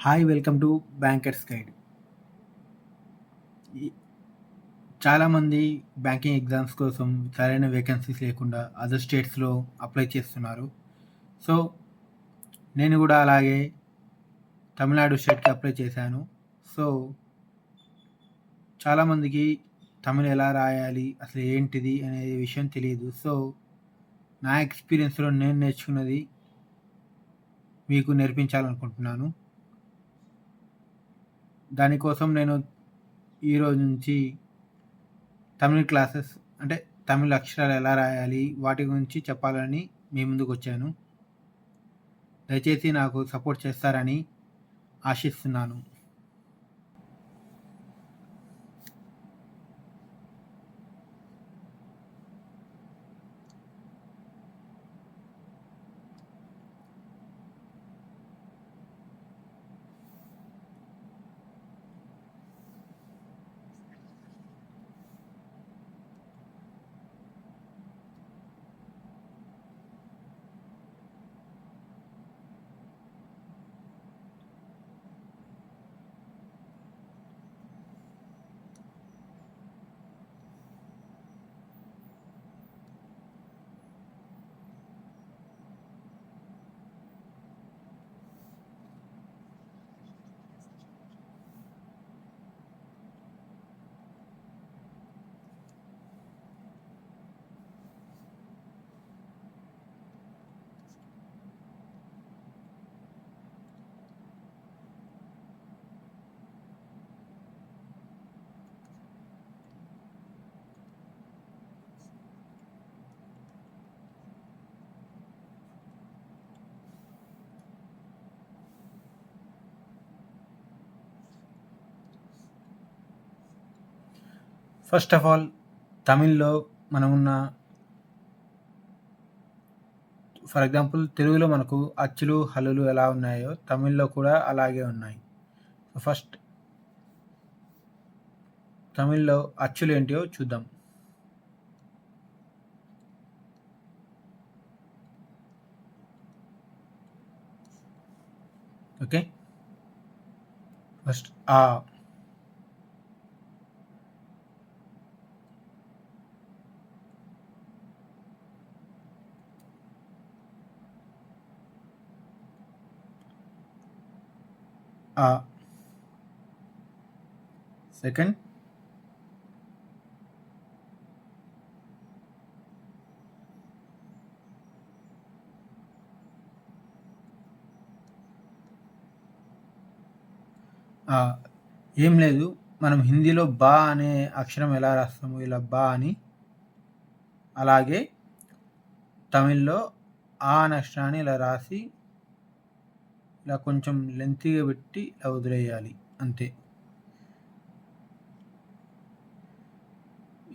Hi welcome to bankers guide. ఈ చాలామంది banking exams కోసం సరైన వేకెన్సీస్ లేకుండా అదర్ స్టేట్స్లో అప్లై చేస్తున్నారు. సో నేను కూడా అలాగే తమిళనాడు స్టేట్కి అప్లై చేశాను. సో చాలామందికి తమిళ్ ఎలా రాయాలి, అసలు ఏంటిది అనే విషయం తెలియదు. సో నా ఎక్స్పీరియన్స్లో నేను నేర్చుకున్నది మీకు నేర్పించాలనుకుంటున్నాను. దానికోసం నేను ఈరోజు నుంచి తమిళ్ క్లాసెస్, అంటే తమిళ్ అక్షరాలు ఎలా రాయాలి వాటి గురించి చెప్పాలని మీ ముందుకు వచ్చాను. దయచేసి నాకు సపోర్ట్ చేస్తారని ఆశిస్తున్నాను. ఫస్ట్ ఆఫ్ ఆల్, తమిళ్లో మనమున్న, ఫర్ ఎగ్జాంపుల్ తెలుగులో మనకు అచ్చులు హల్లులు ఎలా ఉన్నాయో తమిళ్లో కూడా అలాగే ఉన్నాయి. ఫస్ట్ తమిళ్లో అచ్చులు ఏంటియో చూద్దాం. ఓకే, ఫస్ట్ ఆ, సెకండ్ ఏం లేదు, మనం హిందీలో బా అనే అక్షరం ఎలా రాస్తాము, ఇలా బా అని, అలాగే తమిళ్లో ఆ అనే అక్షరాన్ని ఇలా రాసి ఇలా కొంచెం లెంతీగా పెట్టి ఇలా వదిలేయాలి, అంతే.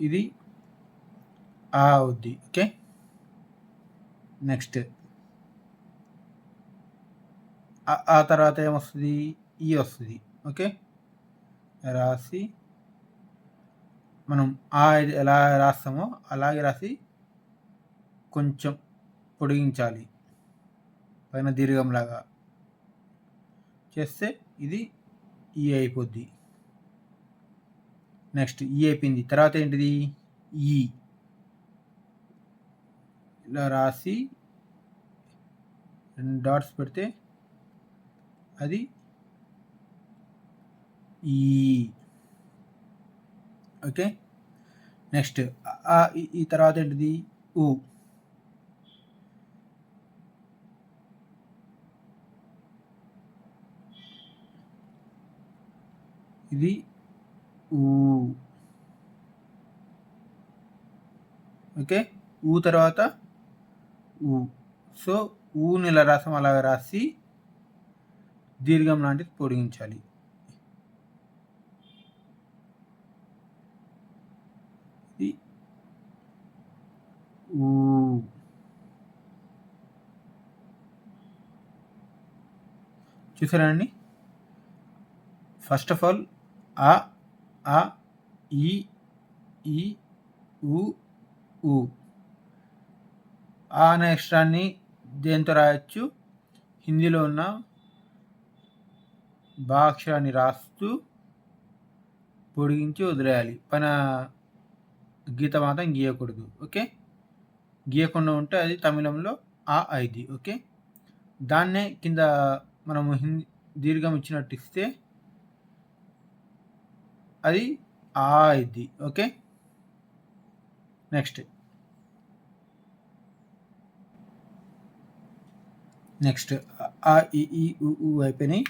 ఇది ఆ అవుద్ది. ఓకే, నెక్స్ట్ ఆ తర్వాత ఏమొస్తుంది, ఈ వస్తుంది. ఓకే, రాసి మనం ఆ ఎలా రాస్తామో అలాగే రాసి కొంచెం పొడిగించాలి, పైన దీర్ఘంలాగా చేస్తే ఇది ఈ అయిపోద్ది. నెక్స్ట్ ఈ అయిపోయింది. తర్వాత ఏంటిది, ఈ ఇలా రాసి 2 డాట్స్ పెడితే అది ఈ. ఓకే, నెక్స్ట్ ఈ తర్వాత ఏంటిది, ఊ. ఇది ఊ. ఓకే, ఊ తర్వాత ఊ. సో ఊని ఇలా రాసాం, అలాగ రాసి దీర్ఘం లాంటిది పొడిగించాలి. ఇది ఊ. చూసారండి, ఫస్ట్ ఆఫ్ ఆల్ ఆ ఈ ఊ. ఆ అనే అక్షరాన్ని దేంతో రాయొచ్చు, హిందీలో ఉన్న బా అక్షరాన్ని రాస్తూ పొడిగించి వదిలేయాలి. పైన గీత మాత్రం గీయకూడదు. ఓకే. గీయకుండా ఉంటే అది తమిళంలో ఆ అయిద్ది. ఓకే. దాన్నే కింద మనము దీర్ఘం ఇచ్చినట్టు ఇస్తే అది ఆ అయిద్ది. ఓకే. నెక్స్ట్ అ, ఇ, ఈ, ఉ అయిపోయినాయి.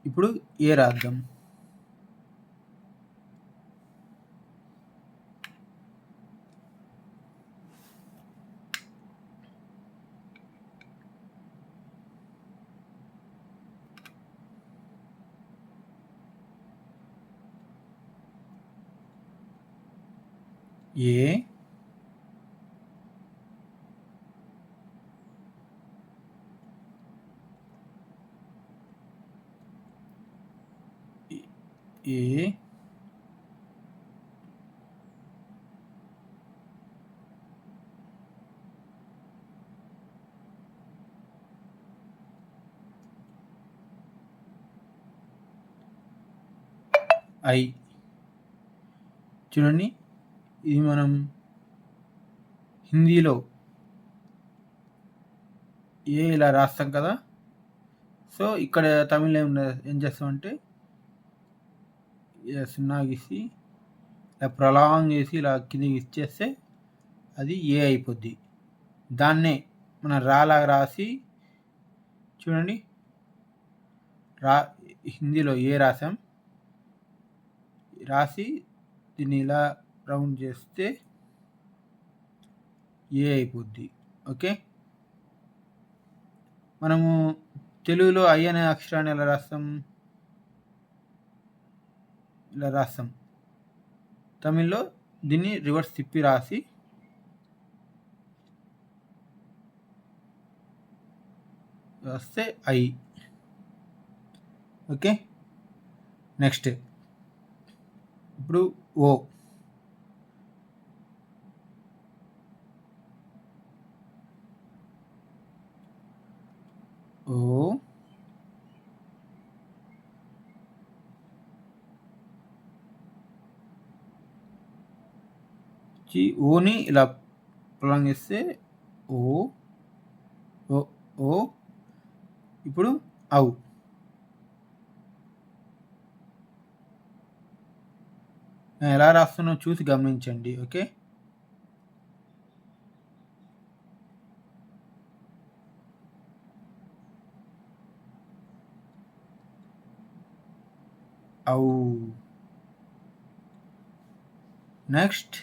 ఇప్పుడు ఏ రాద్దాం. ఏ ఏ ఐ. చూడండి, ఇది మనం హిందీలో ఏ ఇలా రాస్తాం కదా. సో ఇక్కడ తమిళ్లో ఏం చేస్తామంటే సున్నా గీసి ఇలా ప్రొలాంగ్ చేసి ఇలా కిందకి ఇచ్చేస్తే అది ఏ అయిపోద్ది. దాన్నే మనం రాలాగా రాసి చూడండి, హిందీలో ఏ రాసాం, రాసి దీన్ని ఇలా రౌండ్ చేస్తే ఏ అయిపోద్ది. ఓకే. మనము తెలుగులో ఐ అనే అక్షరాన్ని ఎలా రాస్తాం, ఇలా రాస్తాం. తమిళ్లో దీన్ని రివర్స్ తిప్పి రాసి రాస్తే ఐ. ఓకే. నెక్స్ట్ ఇప్పుడు ఓ. ఓ ఓని ఇలా ప్రొలాంగ్ చేస్తే ఓ ఓ ఓ. ఇప్పుడు ఔ. నేను ఎలా రాస్తున్నా చూసి గమనించండి. ఓకే. ఔ. నెక్స్ట్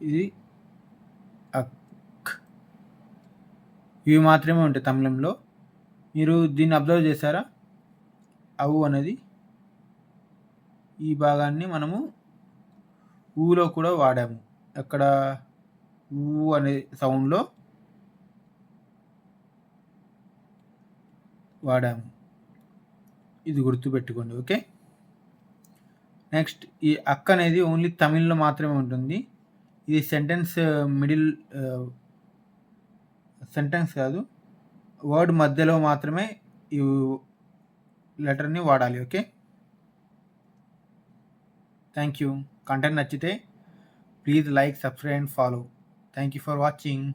ఇది అక్. ఇవి మాత్రమే ఉంటాయి తమిళంలో. మీరు దీన్ని అబ్జర్వ్ చేశారా, ఔ అనేది ఈ భాగాన్ని మనము ఊలో కూడా వాడాము. ఎక్కడ ఊ అనే సౌండ్లో వాడాము. ఇది గుర్తుపెట్టుకోండి. ఓకే. నెక్స్ట్ ఈ అక్క అనేది ఓన్లీ తమిళ్లో మాత్రమే ఉంటుంది. ఇది సెంటెన్స్ మిడిల్ సెంటెన్స్ కాదు, వర్డ్ మధ్యలో మాత్రమే ఈ లెటర్ని వాడాలి. ఓకే. Thank you. కంటెంట్ నచ్చితే please like, subscribe and follow. Thank you for watching.